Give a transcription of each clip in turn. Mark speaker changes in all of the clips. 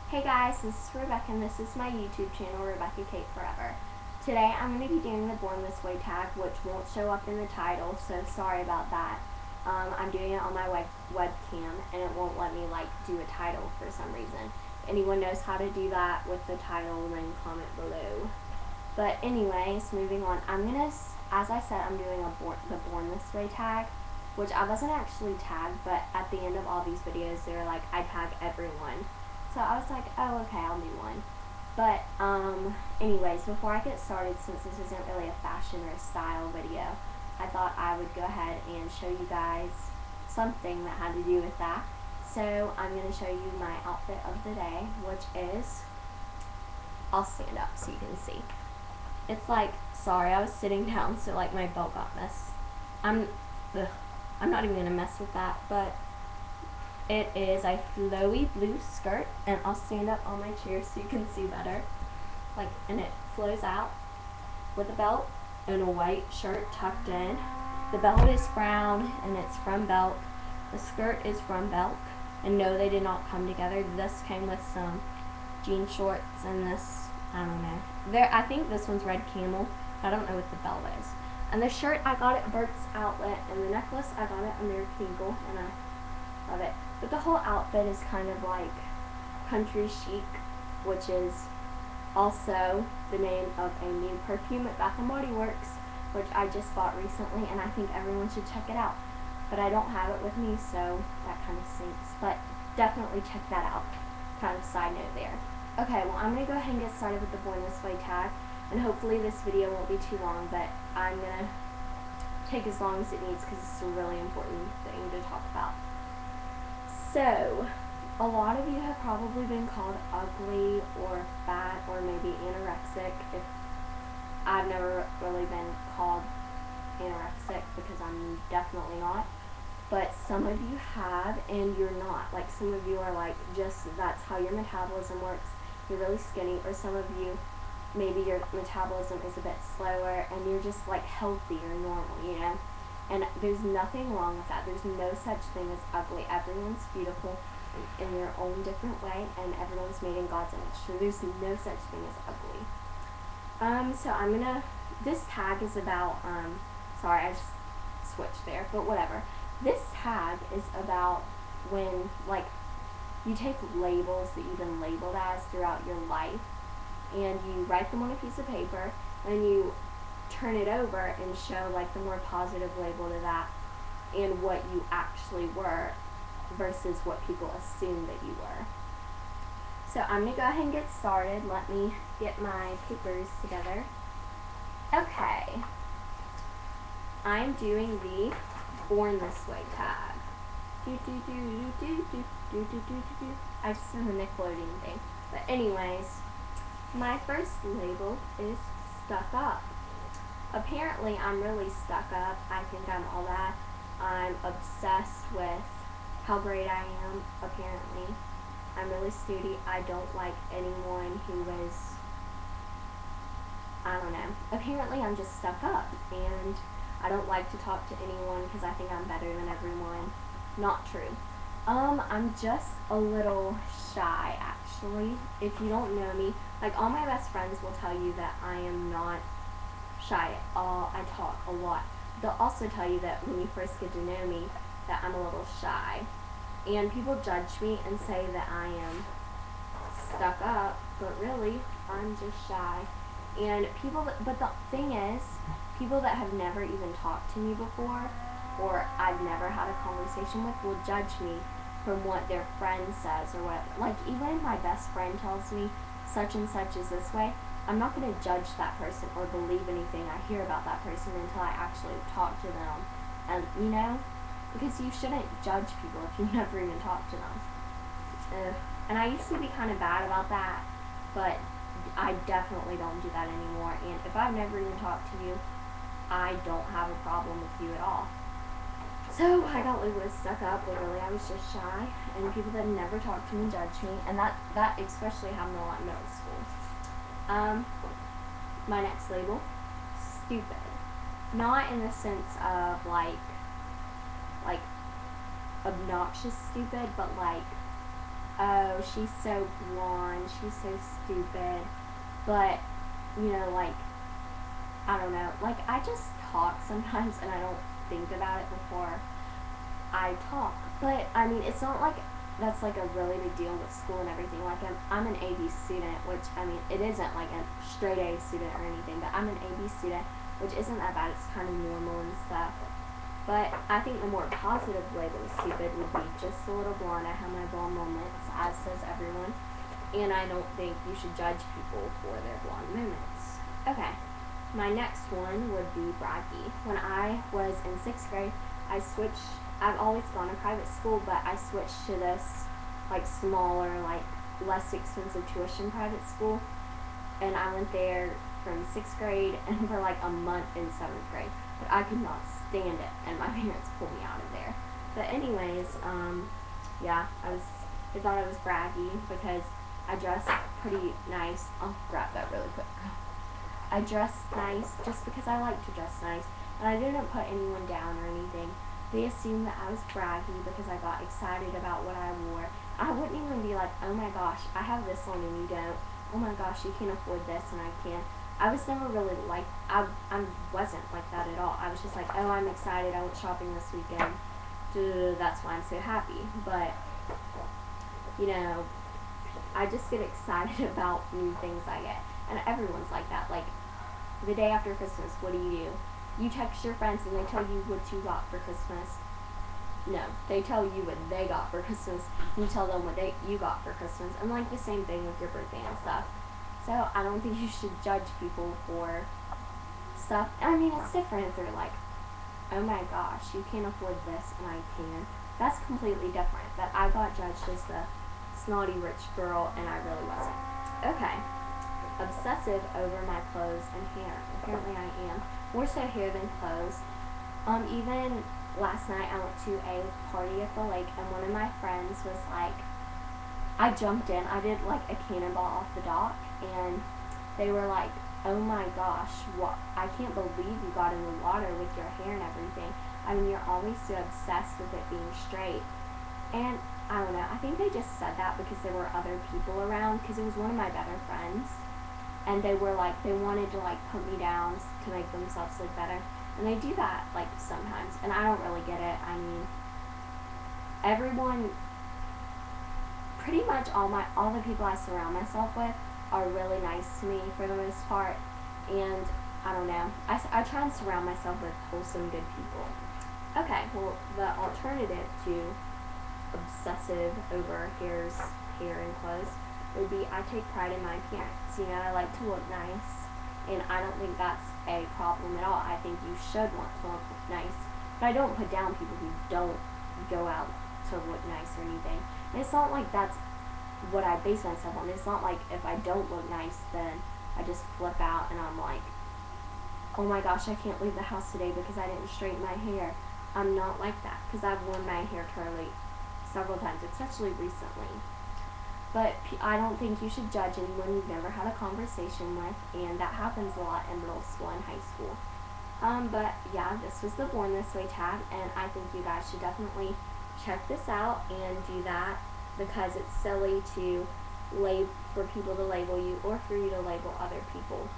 Speaker 1: Hey guys, this is Rebecca and this is my YouTube channel, RebekahKate4ever. Today I'm going to be doing the Born This Way tag, which won't show up in the title, so sorry about that. I'm doing it on my webcam and it won't let me do a title for some reason. If anyone knows how to do that with the title, then comment below. But anyways, moving on, as I said, I'm doing the Born This Way tag, which I wasn't actually tagged, but at the end of all these videos, they're like, I tag everyone. So I was like, oh, okay, I'll do one. But, anyways, before I get started, since this isn't really a fashion or a style video, I thought I would go ahead and show you guys something that had to do with that. So I'm going to show you my outfit of the day, which is, I'll stand up so you can see. It's sorry, I was sitting down, so my belt got messed. I'm not even going to mess with that, but it is a flowy blue skirt, and I'll stand up on my chair so you can see better. And it flows out with a belt and a white shirt tucked in. The belt is brown, and it's from Belk. The skirt is from Belk, and no, they did not come together. This came with some jean shorts, and this, I don't know. I think this one's red camel. I don't know what the belt is. And the shirt I got at Burt's Outlet, and the necklace I got at American Eagle, and I love it. But the whole outfit is kind of like country chic, which is also the name of a new perfume at Bath & Body Works, which I just bought recently, and I think everyone should check it out. But I don't have it with me, so that kind of stinks. But definitely check that out. Kind of side note there. Okay, well, I'm going to go ahead and get started with the Born This Way tag, and hopefully this video won't be too long, but I'm going to take as long as it needs because it's a really important thing to talk about. So, a lot of you have probably been called ugly or fat or maybe anorexic. I've never really been called anorexic because I'm definitely not. But some of you have and you're not. Some of you are just that's how your metabolism works. You're really skinny, or some of you, maybe your metabolism is a bit slower and you're just healthy or normal, you know? And there's nothing wrong with that. There's no such thing as ugly. Everyone's beautiful in their own different way, and everyone's made in God's image. So there's no such thing as ugly. So this tag is about, sorry, I just switched there, but whatever. This tag is about when, you take labels that you've been labeled as throughout your life, and you write them on a piece of paper, and you turn it over and show the more positive label to that and what you actually were versus what people assume that you were. So I'm going to go ahead and get started. Let me get my papers together. Okay. I'm doing the Born This Way tag. I just did a Nickelodeon thing. But anyways, my first label is stuck up. Apparently, I'm really stuck up. I think I'm all that. I'm obsessed with how great I am, apparently. I'm really snooty. I don't like anyone who is, I don't know. Apparently, I'm just stuck up, and I don't like to talk to anyone because I think I'm better than everyone. Not true. I'm just a little shy, actually. If you don't know me, all my best friends will tell you that I am not shy at all. I talk a lot. They'll also tell you that when you first get to know me, that I'm a little shy. And people judge me and say that I am stuck up, but really, I'm just shy. And but the thing is, people that have never even talked to me before, or I've never had a conversation with, will judge me from what their friend says, or what, even if my best friend tells me such and such is this way, I'm not going to judge that person or believe anything I hear about that person until I actually talk to them. And, because you shouldn't judge people if you've never even talked to them. And I used to be kind of bad about that, but I definitely don't do that anymore. And if I've never even talked to you, I don't have a problem with you at all. So I got labeled as stuck up, but really I was just shy, and people that never talked to me judged me, and that especially happened a lot in middle school. My next label, stupid. Not in the sense of obnoxious stupid, but oh, she's so blonde, she's so stupid, but, you know, like, I don't know, like, I just talk sometimes and I don't think about it before I talk, but, I mean, it's not like that's, like, a really big deal with school and everything. Like, I'm an AB student, which, I mean, it isn't, like, a straight A student or anything, but I'm an AB student, which isn't that bad. It's kind of normal and stuff. But I think the more positive label of stupid would be just a little blonde. I have my blonde moments, as does everyone. And I don't think you should judge people for their blonde moments. Okay, my next one would be braggy. When I was in 6th grade, I've always gone to private school, but I switched to this, like, smaller, like, less expensive tuition private school. And I went there from 6th grade and for, like, a month in 7th grade. But I could not stand it, and my parents pulled me out of there. But anyways, yeah, I thought I was braggy because I dressed pretty nice. I'll grab that really quick. I dressed nice just because I like to dress nice, and I didn't put anyone down or anything. They assumed that I was braggy because I got excited about what I wore. I wouldn't even be like, oh my gosh, I have this on and you don't. Oh my gosh, you can't afford this and I can. I was never really like, I wasn't like that at all. I was just like, oh, I'm excited, I went shopping this weekend. That's why I'm so happy. But, you know, I just get excited about new things I get. And everyone's like that. Like, the day after Christmas, what do? You text your friends and they tell you what you got for Christmas. No, they tell you what they got for Christmas. You tell them what you got for Christmas. And like the same thing with your birthday and stuff. So I don't think you should judge people for stuff. I mean, it's different if they're like, oh my gosh, you can't afford this and I can. That's completely different. But I got judged as the snotty rich girl and I really wasn't. Okay. Obsessive over my clothes and hair. Apparently I am. More so hair than clothes. Even last night I went to a party at the lake and one of my friends was like, I jumped in, I did like a cannonball off the dock and they were like, oh my gosh, what? I can't believe you got in the water with your hair and everything. I mean, you're always so obsessed with it being straight. And I don't know, I think they just said that because there were other people around because it was one of my better friends. And they were like, they wanted to like put me down to make themselves look better. And they do that like sometimes. And I don't really get it. I mean, everyone, pretty much all the people I surround myself with are really nice to me for the most part. And I don't know. I try and surround myself with wholesome, good people. Okay, well, the alternative to obsessive over hair and clothes would be I take pride in my appearance. You know, I like to look nice, and I don't think that's a problem at all. I think you should want to look nice, but I don't put down people who don't go out to look nice or anything. And it's not like that's what I base myself on. It's not like if I don't look nice, then I just flip out and I'm like, oh my gosh, I can't leave the house today because I didn't straighten my hair. I'm not like that because I've worn my hair curly several times, especially recently. But I don't think you should judge anyone you've never had a conversation with, and that happens a lot in middle school and high school. But yeah, this was the Born This Way tag, and I think you guys should definitely check this out and do that because it's silly for people to label you or for you to label other people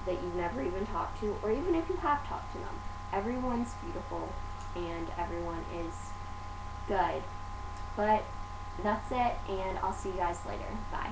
Speaker 1: that you've never even talked to, or even if you have talked to them. Everyone's beautiful and everyone is good. But that's it, and I'll see you guys later. Bye.